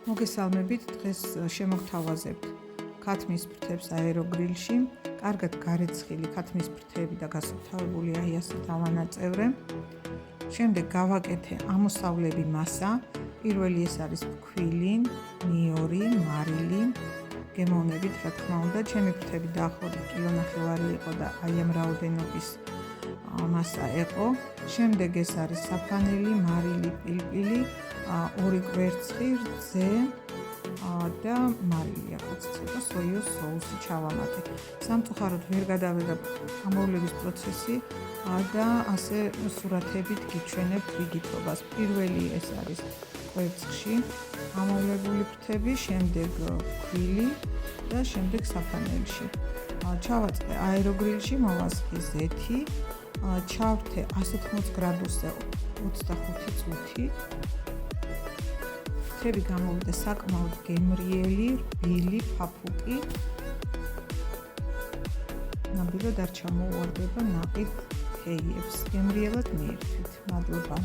მოგესალმებით, დღეს შემოგთავაზებთ ქათმის ფრთებს აეროგრილში. კარგად გარეცხილი ქათმის ფრთები და გასუფთავებული აი ასეთ ავანაწევრე. შემდეგ გავაკეთე ამოსავლები მასა. პირველი ეს არის ფქვილი, ნიორი, მარილი. გემოვნებით, რა თქმა უნდა, ჩემი ფრთები დაახლოებით 1.5 კილო იყო და აი ამ რაოდენობის მასა იყო. შემდეგ ეს არის საფანელი, მარილი, პილპილი, 2 კვერცხი, რძე და მარილი, ახაც ცოტა სოიოს соуსი ჩავამატე. სამწუხაროდ ვერ გადავიღებ ამოვლების პროცესი და ასე სურათებით გიჩვენებ რიგითობას. პირველი ეს არის კვერცხში ამოვლებული ფრთები, შემდეგ ფქვილი და შემდეგ საფანელში. ჩავაწყე აეროგრილში, მოვასხი ზეთი, ჩავრთე 180 გრადუსზე 25 წუთი. ფრთები გამოვიდა საკმაოდ გემრიელი, რბილი, ფაფუკი. ნამდვილად არ ჩამოუვარდება ნაყიდ თეიებს. გემრიელად მიირთვით. მადლობა.